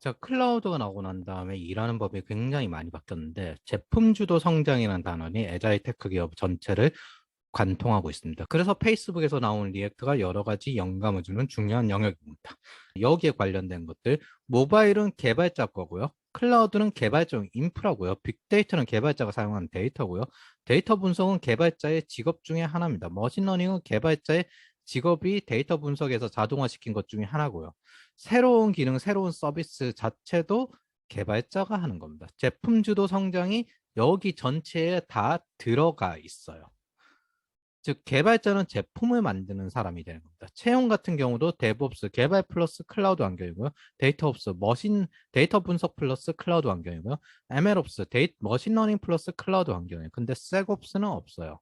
자, 클라우드가 나오고 난 다음에 일하는 법이 굉장히 많이 바뀌었는데 제품 주도 성장이라는 단어는 애자일 테크 기업 전체를 관통하고 있습니다. 그래서 페이스북에서 나온 리액트가 여러 가지 영감을 주는 중요한 영역입니다. 여기에 관련된 것들, 모바일은 개발자 거고요. 클라우드는 개발자용 인프라고요. 빅데이터는 개발자가 사용하는 데이터고요. 데이터 분석은 개발자의 직업 중에 하나입니다. 머신러닝은 개발자의 직업이 데이터 분석에서 자동화시킨 것 중에 하나고요. 새로운 기능, 새로운 서비스 자체도 개발자가 하는 겁니다. 제품 주도 성장이 여기 전체에 다 들어가 있어요. 즉 개발자는 제품을 만드는 사람이 되는 겁니다. 채용 같은 경우도 데브옵스 개발 플러스 클라우드 환경이고요. 데이터옵스 데이터 분석 플러스 클라우드 환경이고요. ML옵스 머신러닝 플러스 클라우드 환경이에요. 근데 섹옵스는 없어요.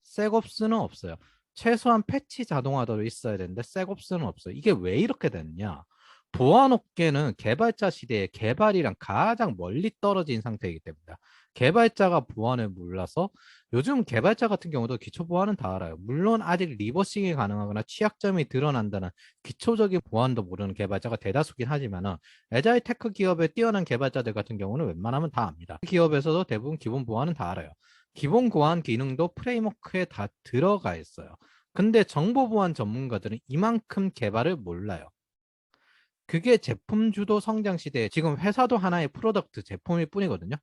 섹옵스는 없어요. 최소한 패치 자동화도 있어야 되는데 섹옵스는 없어요. 이게 왜 이렇게 됐냐? 보안업계는 개발자 시대에 개발이랑 가장 멀리 떨어진 상태이기 때문이다. 개발자가 보안을 몰라서 요즘 개발자 같은 경우도 기초 보안은 다 알아요. 물론 아직 리버싱이 가능하거나 취약점이 드러난다는 기초적인 보안도 모르는 개발자가 대다수긴 하지만은 애자일 테크 기업에 뛰어난 개발자들 같은 경우는 웬만하면 다 압니다. 기업에서도 대부분 기본 보안은 다 알아요. 기본 보안 기능도 프레임워크에 다 들어가 있어요. 근데 정보 보안 전문가들은 이만큼 개발을 몰라요. 그게 제품 주도 성장 시대에 지금 회사도 하나의 프로덕트 제품일 뿐이거든요.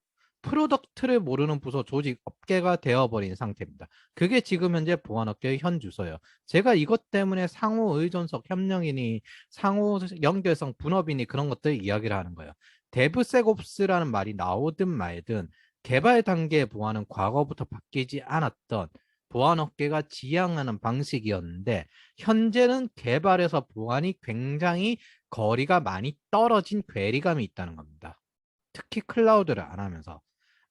프로덕트를 모르는 부서 조직 업계가 되어버린 상태입니다. 그게 지금 현재 보안업계의 현 주소예요. 제가 이것 때문에 상호 의존성 협력이니 상호 연결성 분업이니 그런 것들 이야기를 하는 거예요. 데브섹옵스라는 말이 나오든 말든 개발 단계의 보안은 과거부터 바뀌지 않았던 보안업계가 지향하는 방식이었는데 현재는 개발에서 보안이 굉장히 거리가 많이 떨어진 괴리감이 있다는 겁니다. 특히 클라우드를 안 하면서.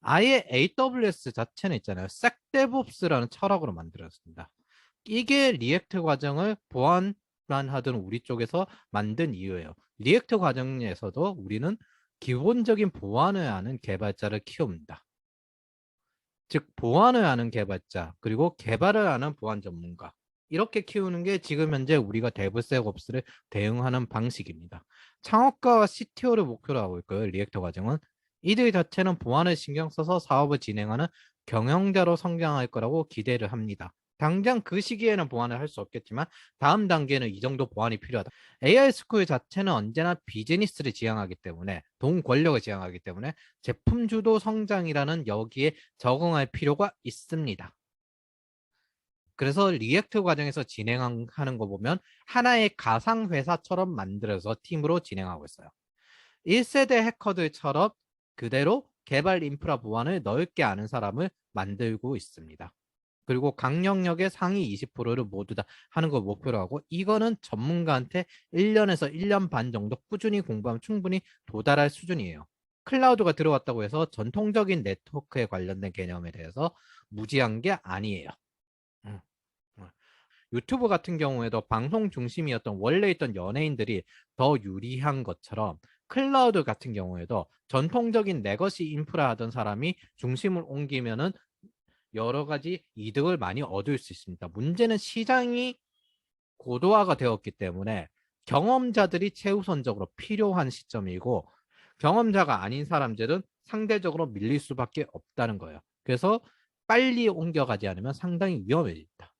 아예 AWS 자체는 있잖아요. 싹데브옵스라는 철학으로 만들었습니다. 이게 리액트 과정을 보안만 하던 우리 쪽에서 만든 이유예요. 리액트 과정에서도 우리는 기본적인 보안을 아는 개발자를 키웁니다. 즉 보안을 아는 개발자 그리고 개발을 아는 보안 전문가 이렇게 키우는 게 지금 현재 우리가 데브섹옵스를 대응하는 방식입니다. 창업가와 CTO를 목표로 하고 있고요. 리액터 과정은 이들 자체는 보안을 신경 써서 사업을 진행하는 경영자로 성장할 거라고 기대를 합니다. 당장 그 시기에는 보안을 할 수 없겠지만 다음 단계는 이 정도 보안이 필요하다. AI 스쿨 자체는 언제나 비즈니스를 지향하기 때문에 돈 권력을 지향하기 때문에 제품 주도 성장이라는 여기에 적응할 필요가 있습니다. 그래서 리액트 과정에서 진행하는 거 보면 하나의 가상 회사처럼 만들어서 팀으로 진행하고 있어요. 1세대 해커들처럼 그대로 개발 인프라 보안을 넓게 아는 사람을 만들고 있습니다. 그리고 각 영역의 상위 20%를 모두 다 하는 걸 목표로 하고 이거는 전문가한테 1년에서 1년 반 정도 꾸준히 공부하면 충분히 도달할 수준이에요. 클라우드가 들어왔다고 해서 전통적인 네트워크에 관련된 개념에 대해서 무지한 게 아니에요. 음, 음. 유튜브 같은 경우에도 방송 중심이었던 원래 있던 연예인들이 더 유리한 것처럼 클라우드 같은 경우에도 전통적인 레거시 인프라 하던 사람이 중심을 옮기면은 여러 가지 이득을 많이 얻을 수 있습니다. 문제는 시장이 고도화가 되었기 때문에 경험자들이 최우선적으로 필요한 시점이고 경험자가 아닌 사람들은 상대적으로 밀릴 수밖에 없다는 거예요. 그래서 빨리 옮겨가지 않으면 상당히 위험해집니다.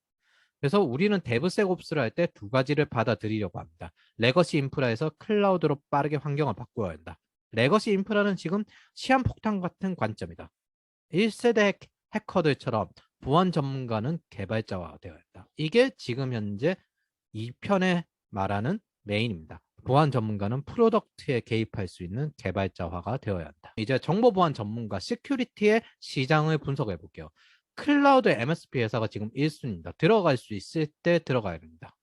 그래서 우리는 데브섹옵스를 할 때 두 가지를 받아들이려고 합니다. 레거시 인프라에서 클라우드로 빠르게 환경을 바꾸어야 한다. 레거시 인프라는 지금 시한폭탄 같은 관점이다. 1세대 해커들처럼 보안 전문가는 개발자화 되어 있다. 이게 지금 현재 2편에 말하는 메인입니다. 보안 전문가는 프로덕트에 개입할 수 있는 개발자화가 되어야 한다. 이제 정보보안 전문가 시큐리티의 시장을 분석해 볼게요. 클라우드 MSP 회사가 지금 1순위입니다. 들어갈 수 있을 때 들어가야 됩니다.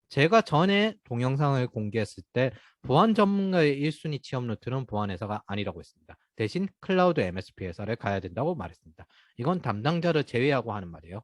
제가 전에 동영상을 공개했을 때 보안 전문가의 1순위 취업 루트는 보안 회사가 아니라고 했습니다. 대신 클라우드 MSP 회사를 가야 된다고 말했습니다. 이건 담당자를 제외하고 하는 말이에요.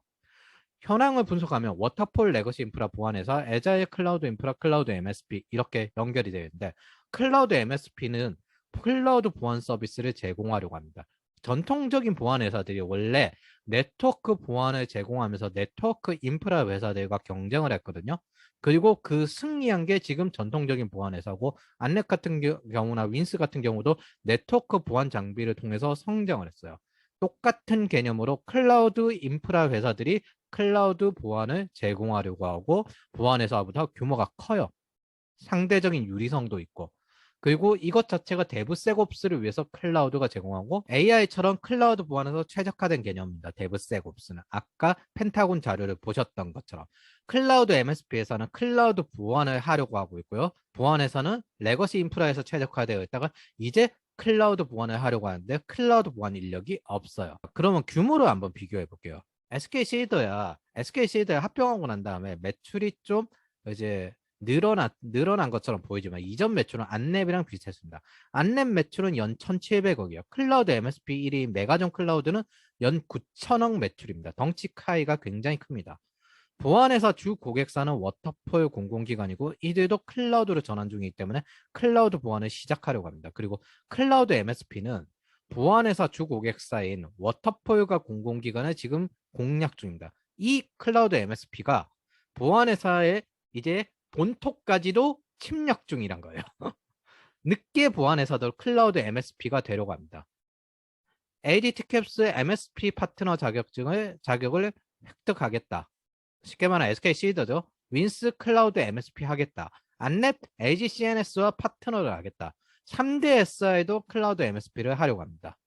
현황을 분석하면 워터폴 레거시 인프라 보안회사, 애자일 클라우드 인프라 클라우드 MSP 이렇게 연결이 되어 있는데 클라우드 MSP는 클라우드 보안 서비스를 제공하려고 합니다. 전통적인 보안 회사들이 원래 네트워크 보안을 제공하면서 네트워크 인프라 회사들과 경쟁을 했거든요. 그리고 그 승리한 게 지금 전통적인 보안 회사고, 안넷 같은 경우나 윈스 같은 경우도 네트워크 보안 장비를 통해서 성장을 했어요. 똑같은 개념으로 클라우드 인프라 회사들이 클라우드 보안을 제공하려고 하고, 보안 회사보다 규모가 커요. 상대적인 유리성도 있고, 그리고 이것 자체가 데브셋옵스를 위해서 클라우드가 제공하고, AI처럼 클라우드 보안에서 최적화된 개념입니다. 데브셋옵스는 아까 펜타곤 자료를 보셨던 것처럼 클라우드 MSP에서는 클라우드 보안을 하려고 하고 있고요. 보안에서는 레거시 인프라에서 최적화되어 있다가 이제 클라우드 보안을 하려고 하는데 클라우드 보안 인력이 없어요. 그러면 규모로 한번 비교해 볼게요. SK 합병하고 난 다음에 매출이 좀 이제 늘어난 것처럼 보이지만 이전 매출은 안랩이랑 비슷했습니다. 안랩 매출은 연 1,700억이요. 클라우드 MSP 1위인 메가존 클라우드는 연 9천억 매출입니다. 덩치 차이가 굉장히 큽니다. 보안회사 주 고객사는 워터폴 공공기관이고 이들도 클라우드로 전환 중이기 때문에 클라우드 보안을 시작하려고 합니다. 그리고 클라우드 MSP는 보안회사 주 고객사인 워터폴과 공공기관을 지금 공략 중입니다. 이 클라우드 MSP가 보안회사의 이제 본토까지도 침략 중이란 거예요. 늦게 보안회사도 클라우드 MSP가 되려고 합니다. ADT캡스 MSP 파트너 자격을 획득하겠다. 쉽게 말하면 SK 시더죠. 윈스 클라우드 MSP 하겠다. 안랩 LG CNS와 파트너를 하겠다. 3대 SI도 클라우드 MSP를 하려고 합니다.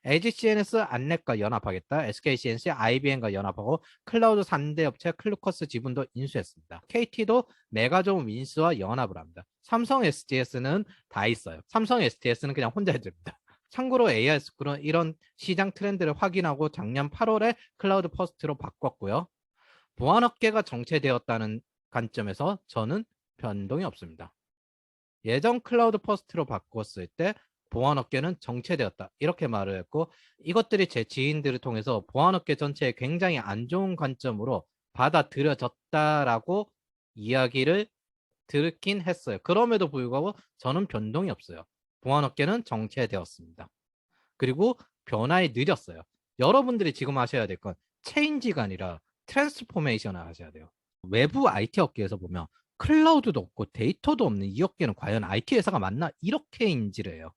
LG CNS 안랩과 연합하겠다. SK CNC IBM과 연합하고 클라우드 3대 업체 클루커스 지분도 인수했습니다. KT도 메가존 윈스와 연합을 합니다. 삼성 SDS는 다 있어요. 삼성 SDS는 그냥 혼자 해줍니다. 참고로 AI스쿨은 이런 시장 트렌드를 확인하고 작년 8월에 클라우드 퍼스트로 바꿨고요. 보안업계가 정체되었다는 관점에서 저는 변동이 없습니다. 예전 클라우드 퍼스트로 바꿨을 때 보안업계는 정체되었다 이렇게 말을 했고, 이것들이 제 지인들을 통해서 보안업계 전체에 굉장히 안 좋은 관점으로 받아들여졌다라고 이야기를 듣긴 했어요. 그럼에도 불구하고 저는 변동이 없어요. 보안업계는 정체되었습니다. 그리고 변화에 느렸어요. 여러분들이 지금 하셔야 될 건 체인지가 아니라 트랜스포메이션을 하셔야 돼요. 외부 IT 업계에서 보면 클라우드도 없고 데이터도 없는 이 업계는 과연 IT 회사가 맞나? 이렇게 인지를 해요.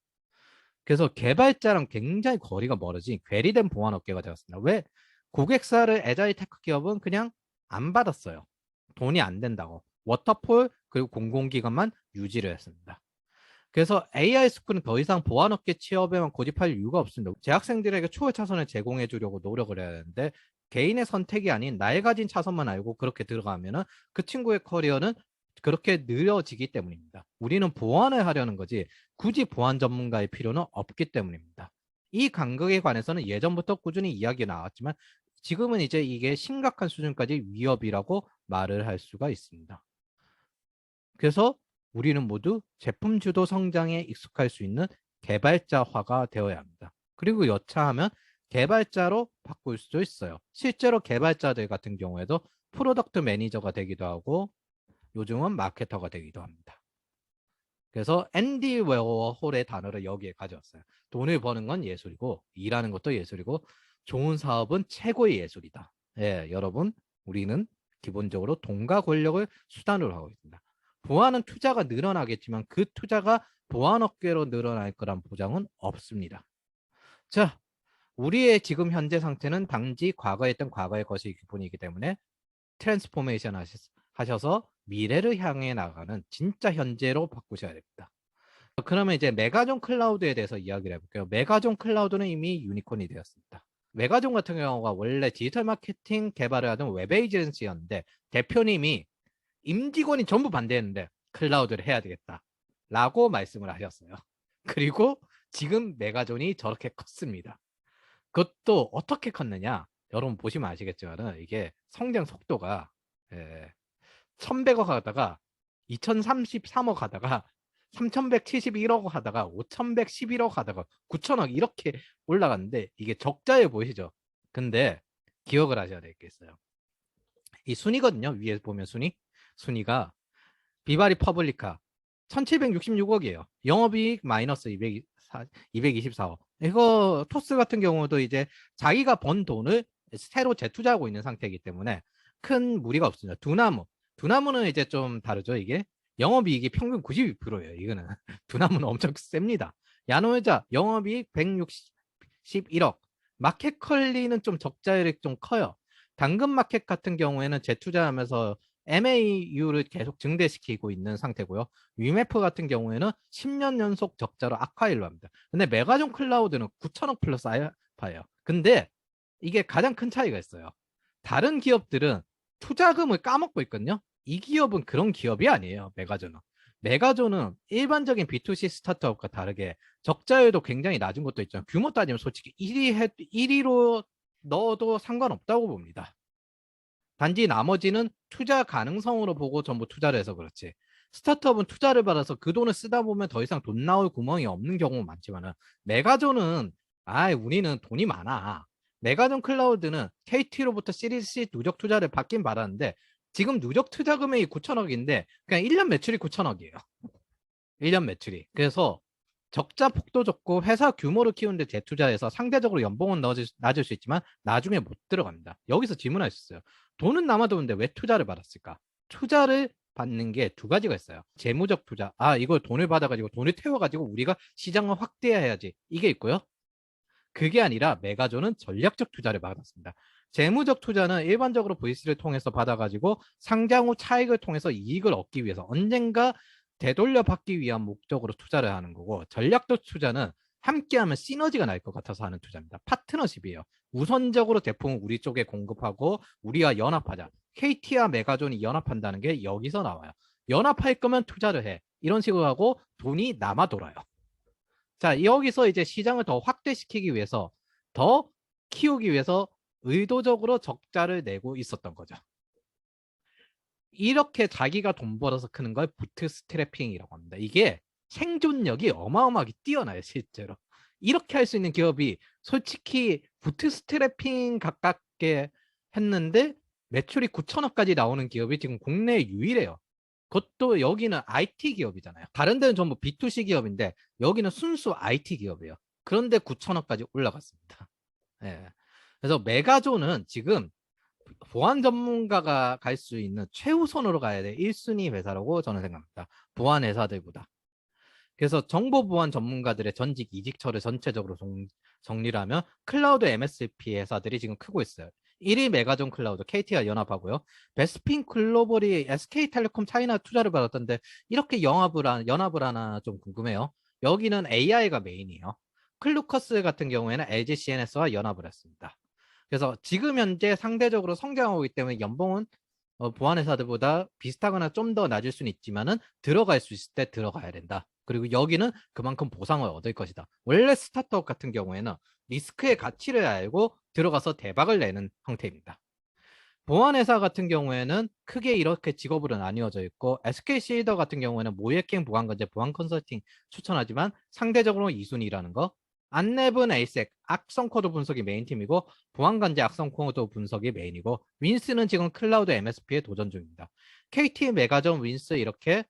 그래서 개발자랑 굉장히 거리가 멀어진 괴리된 보안 업계가 되었습니다. 왜? 고객사를 애자일 테크 기업은 그냥 안 받았어요. 돈이 안 된다고. 워터폴 그리고 공공기관만 유지를 했습니다. 그래서 AI 스쿨은 더 이상 보안업계 취업에만 고집할 이유가 없습니다. 재학생들에게 초월 차선을 제공해 주려고 노력을 해야 하는데, 개인의 선택이 아닌 낡아진 차선만 알고 그렇게 들어가면은 그 친구의 커리어는 그렇게 느려지기 때문입니다. 우리는 보안을 하려는 거지 굳이 보안 전문가의 필요는 없기 때문입니다. 이 간극에 관해서는 예전부터 꾸준히 이야기 나왔지만 지금은 이제 이게 심각한 수준까지 위협이라고 말을 할 수가 있습니다. 그래서 우리는 모두 제품 주도 성장에 익숙할 수 있는 개발자화가 되어야 합니다. 그리고 여차하면 개발자로 바꿀 수도 있어요. 실제로 개발자들 같은 경우에도 프로덕트 매니저가 되기도 하고 요즘은 마케터가 되기도 합니다. 그래서 앤디 워홀의 단어를 여기에 가져왔어요. 돈을 버는 건 예술이고 일하는 것도 예술이고 좋은 사업은 최고의 예술이다. 예, 여러분, 우리는 기본적으로 돈과 권력을 수단으로 하고 있습니다. 보안은 투자가 늘어나겠지만 그 투자가 보안업계로 늘어날 거란 보장은 없습니다. 자, 우리의 지금 현재 상태는 단지 과거에 했던 과거의 것이 기본이기 때문에 트랜스포메이션 하셔서 미래를 향해 나가는 진짜 현재로 바꾸셔야 됩니다. 그러면 이제 메가존 클라우드에 대해서 이야기를 해볼게요. 메가존 클라우드는 이미 유니콘이 되었습니다. 메가존 같은 경우가 원래 디지털 마케팅 개발을 하던 웹 에이전시였는데 대표님이 임직원이 전부 반대했는데 클라우드를 해야 되겠다 라고 말씀을 하셨어요. 그리고 지금 메가존이 저렇게 컸습니다. 그것도 어떻게 컸느냐, 여러분 보시면 아시겠지만 이게 성장 속도가 1100억 하다가 2033억 하다가 3171억 하다가 5111억 하다가 9000억 이렇게 올라갔는데 이게 적자에 보이시죠? 근데 기억을 하셔야 될 게 있어요. 이 순위거든요. 위에 보면 순위가 비바리 퍼블리카 1766억이에요. 영업이익 마이너스 224억. 이거 토스 같은 경우도 이제 자기가 번 돈을 새로 재투자하고 있는 상태이기 때문에 큰 무리가 없습니다. 두나무는 이제 좀 다르죠. 이게 영업이익이 평균 92%예요. 이거는 두나무는 엄청 셉니다. 야노회자 영업이익 161억. 마켓컬리는 좀 적자율이 좀 커요. 당근마켓 같은 경우에는 재투자하면서 MAU를 계속 증대시키고 있는 상태고요. 위메프 같은 경우에는 10년 연속 적자로 악화일로 합니다. 근데 메가존 클라우드는 9천억 플러스 알파예요. 근데 이게 가장 큰 차이가 있어요. 다른 기업들은 투자금을 까먹고 있거든요. 이 기업은 그런 기업이 아니에요. 메가존은 일반적인 B2C 스타트업과 다르게 적자율도 굉장히 낮은 것도 있죠. 규모 따지면 솔직히 1위로 넣어도 상관없다고 봅니다. 단지 나머지는 투자 가능성으로 보고 전부 투자를 해서 그렇지. 스타트업은 투자를 받아서 그 돈을 쓰다 보면 더 이상 돈 나올 구멍이 없는 경우가 많지만은 메가존은 우리는 돈이 많아. 메가존 클라우드는 KT로부터 시리즈 C 누적 투자를 받긴 받았는데 지금 누적 투자 금액이 9천억인데 그냥 1년 매출이 9천억이에요. 1년 매출이. 그래서 적자 폭도 적고 회사 규모를 키우는데 재투자해서 상대적으로 연봉은 낮을 수 있지만 나중에 못 들어갑니다. 여기서 질문할 수 있어요. 돈은 남아도는데 왜 투자를 받았을까? 투자를 받는 게 두 가지가 있어요. 재무적 투자. 이걸 돈을 받아가지고 돈을 태워가지고 우리가 시장을 확대해야지. 이게 있고요. 그게 아니라 메가존은 전략적 투자를 받았습니다. 재무적 투자는 일반적으로 VC를 통해서 받아가지고 상장 후 차익을 통해서 이익을 얻기 위해서 언젠가 되돌려 받기 위한 목적으로 투자를 하는 거고, 전략적 투자는 함께하면 시너지가 날 것 같아서 하는 투자입니다. 파트너십이에요. 우선적으로 제품을 우리 쪽에 공급하고 우리와 연합하자. KT와 메가존이 연합한다는 게 여기서 나와요. 연합할 거면 투자를 해. 이런 식으로 하고 돈이 남아 돌아요. 자, 여기서 이제 시장을 더 확대시키기 위해서, 더 키우기 위해서 의도적으로 적자를 내고 있었던 거죠. 이렇게 자기가 돈 벌어서 크는 걸 부트스트래핑이라고 합니다. 이게 생존력이 어마어마하게 뛰어나요, 실제로. 이렇게 할 수 있는 기업이 솔직히 부트스트래핑 가깝게 했는데 매출이 9천억까지 나오는 기업이 지금 국내에 유일해요. 그것도 여기는 IT 기업이잖아요. 다른 데는 전부 B2C 기업인데 여기는 순수 IT 기업이에요. 그런데 9천억까지 올라갔습니다. 예. 그래서 메가존은 지금 보안 전문가가 갈 수 있는 최우선으로 가야 될 1순위 회사라고 저는 생각합니다. 보안 회사들보다. 그래서 정보 보안 전문가들의 전직 이직처를 전체적으로 정리를 하면 클라우드 MSP 회사들이 지금 크고 있어요. 1위 메가존 클라우드 KT와 연합하고요. 베스핀 글로벌이 SK텔레콤 차이나 투자를 받았던데 이렇게 연합을 하나 좀 궁금해요. 여기는 AI가 메인이에요. 클루커스 같은 경우에는 LG CNS와 연합을 했습니다. 그래서 지금 현재 상대적으로 성장하고 있기 때문에 연봉은 보안 회사들보다 비슷하거나 좀 더 낮을 수는 있지만은 들어갈 수 있을 때 들어가야 된다. 그리고 여기는 그만큼 보상을 얻을 것이다. 원래 스타트업 같은 경우에는 리스크의 가치를 알고 들어가서 대박을 내는 형태입니다. 보안회사 같은 경우에는 크게 이렇게 직업으로 나뉘어져 있고, SK시더 같은 경우에는 모이에킹 보안관제 보안 컨설팅 추천하지만 상대적으로 2순위라는 거. 안랩은 에이색 악성 코드 분석이 메인팀이고 보안관제 악성 코드 분석이 메인이고, 윈스는 지금 클라우드 MSP에 도전 중입니다. KT 메가전 윈스 이렇게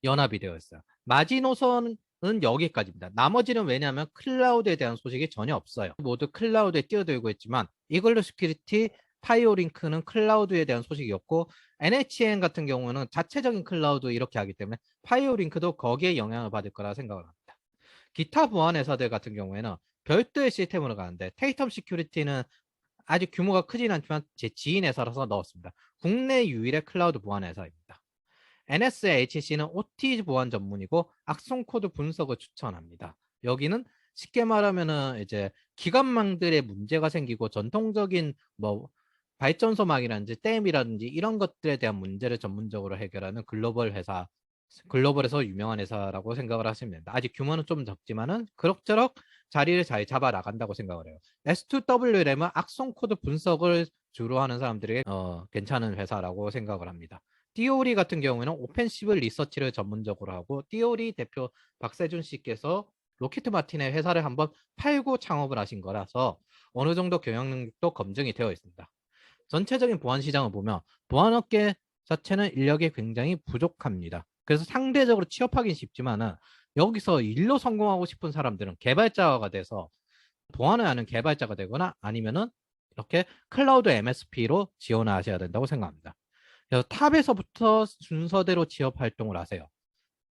연합이 되어 있어요. 마지노선은 여기까지입니다. 나머지는 왜냐하면 클라우드에 대한 소식이 전혀 없어요. 모두 클라우드에 뛰어들고 있지만 이글루 스큐리티, 파이오링크는 클라우드에 대한 소식이 없고, NHN 같은 경우는 자체적인 클라우드 이렇게 하기 때문에 파이오링크도 거기에 영향을 받을 거라 생각을 합니다. 기타 보안 회사들 같은 경우에는 별도의 시스템으로 가는데, 테이텀 시큐리티는 아직 규모가 크진 않지만 제 지인 회사라서 넣었습니다. 국내 유일의 클라우드 보안 회사입니다. NSHC는 OT 보안 전문이고 악성 코드 분석을 추천합니다. 여기는 쉽게 말하면은 이제 기관망들의 문제가 생기고 전통적인 뭐 발전소망이라든지 댐이라든지 이런 것들에 대한 문제를 전문적으로 해결하는 글로벌에서 유명한 회사라고 생각을 하시면 됩니다. 아직 규모는 좀 적지만은 그럭저럭 자리를 잘 잡아 나간다고 생각을 해요. S2W램은 악성 코드 분석을 주로 하는 사람들에게 괜찮은 회사라고 생각을 합니다. 띠오리 같은 경우에는 오펜시브 리서치를 전문적으로 하고, 띠오리 대표 박세준 씨께서 로키트 마틴의 회사를 한번 팔고 창업을 하신 거라서 어느 정도 경영 능력도 검증이 되어 있습니다. 전체적인 보안 시장을 보면 보안업계 자체는 인력이 굉장히 부족합니다. 그래서 상대적으로 취업하기 쉽지만은 여기서 일로 성공하고 싶은 사람들은 개발자가 돼서 보안을 하는 개발자가 되거나 아니면은 이렇게 클라우드 MSP로 지원을 하셔야 된다고 생각합니다. 그래서 탑에서부터 순서대로 취업 활동을 하세요.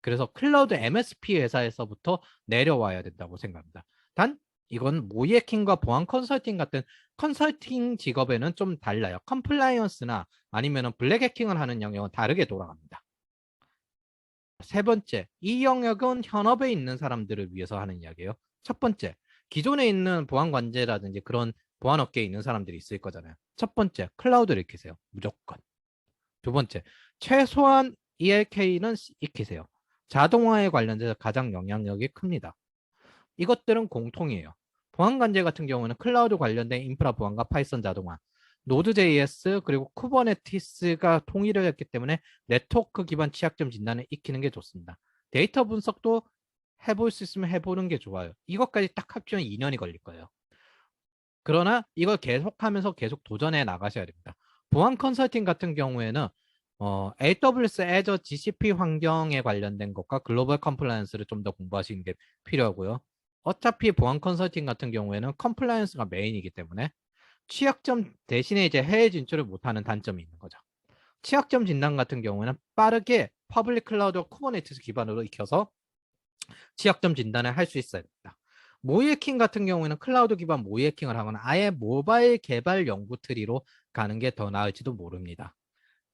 그래서 클라우드 MSP 회사에서부터 내려와야 된다고 생각합니다. 단 이건 모이에킹과 보안 컨설팅 같은 컨설팅 직업에는 좀 달라요. 컴플라이언스나 아니면 블랙 해킹을 하는 영역은 다르게 돌아갑니다. 세 번째, 이 영역은 현업에 있는 사람들을 위해서 하는 이야기예요. 첫 번째, 기존에 있는 보안 관제라든지 그런 보안 업계에 있는 사람들이 있을 거잖아요. 첫 번째, 클라우드를 익히세요. 무조건. 두 번째, 최소한 ELK는 익히세요. 자동화에 관련돼서 가장 영향력이 큽니다. 이것들은 공통이에요. 보안 관제 같은 경우는 클라우드 관련된 인프라 보안과 파이썬 자동화, 노드.js 그리고 쿠버네티스가 통일을 했기 때문에 네트워크 기반 취약점 진단을 익히는 게 좋습니다. 데이터 분석도 해볼 수 있으면 해보는 게 좋아요. 이것까지 딱 합치면 2년이 걸릴 거예요. 그러나 이걸 계속하면서 계속 도전해 나가셔야 됩니다. 보안 컨설팅 같은 경우에는 AWS, Azure, GCP 환경에 관련된 것과 글로벌 컴플라이언스를 좀 더 공부하시는 게 필요하고요. 어차피 보안 컨설팅 같은 경우에는 컴플라이언스가 메인이기 때문에 취약점 대신에 이제 해외 진출을 못하는 단점이 있는 거죠. 취약점 진단 같은 경우에는 빠르게 퍼블릭 클라우드 쿠버네티스 기반으로 익혀서 취약점 진단을 할 수 있어야 됩니다. 모이해킹 같은 경우에는 클라우드 기반 모이해킹을 하거나 아예 모바일 개발 연구 트리로 가는 게 더 나을지도 모릅니다.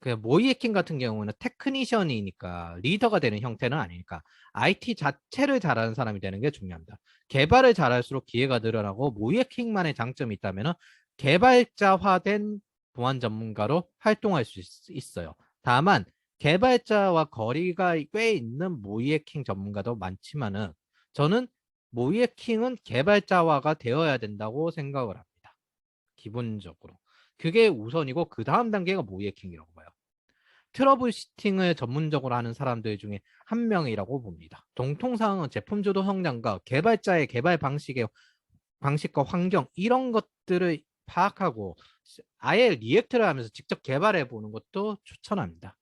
그 모이해킹 같은 경우는 테크니션이니까 리더가 되는 형태는 아니니까 IT 자체를 잘하는 사람이 되는 게 중요합니다. 개발을 잘할수록 기회가 늘어나고 모이해킹만의 장점이 있다면 개발자화된 보안 전문가로 활동할 수 있어요. 다만 개발자와 거리가 꽤 있는 모이해킹 전문가도 많지만은 저는 모이해킹은 개발자화가 되어야 된다고 생각을 합니다. 기본적으로. 그게 우선이고 그 다음 단계가 모이해킹이라고 봐요. 트러블 슈팅을 전문적으로 하는 사람들 중에 한 명이라고 봅니다. 동통상은 제품 주도 성장과 개발자의 개발 방식과 환경 이런 것들을 파악하고 아예 리액트를 하면서 직접 개발해 보는 것도 추천합니다.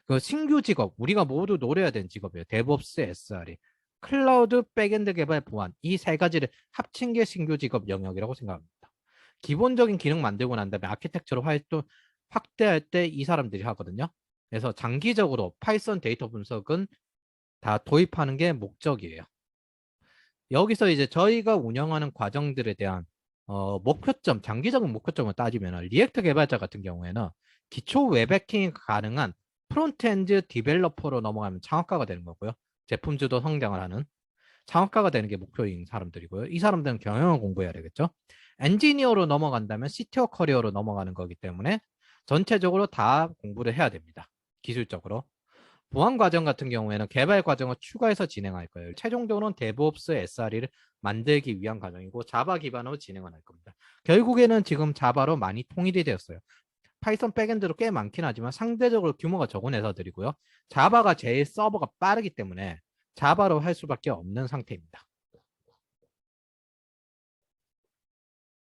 그 신규 직업 우리가 모두 노려야 되는 직업이에요. 데브옵스, SRE, 클라우드 백엔드 개발 보안 이 세 가지를 합친 게 신규 직업 영역이라고 생각합니다. 기본적인 기능 만들고 난 다음에 아키텍처로 활동 확대할 때 이 사람들이 하거든요. 그래서 장기적으로 파이썬 데이터 분석은 다 도입하는 게 목적이에요. 여기서 이제 저희가 운영하는 과정들에 대한 목표점, 장기적인 목표점을 따지면 리액트 개발자 같은 경우에는 기초 웹 해킹이 가능한 프론트엔드 디벨로퍼로 넘어가면 창업가가 되는 거고요. 제품 주도 성장을 하는 창업가가 되는 게 목표인 사람들이고요. 이 사람들은 경영을 공부해야 되겠죠. 엔지니어로 넘어간다면 CTO 커리어로 넘어가는 거기 때문에 전체적으로 다 공부를 해야 됩니다. 기술적으로. 보안 과정 같은 경우에는 개발 과정을 추가해서 진행할 거예요. 최종적으로는 데브옵스 SRE를 만들기 위한 과정이고 자바 기반으로 진행을 할 겁니다. 결국에는 지금 자바로 많이 통일이 되었어요. 파이썬 백엔드도 꽤 많긴 하지만 상대적으로 규모가 적은 회사들이고요. 자바가 제일 서버가 빠르기 때문에 자바로 할 수밖에 없는 상태입니다.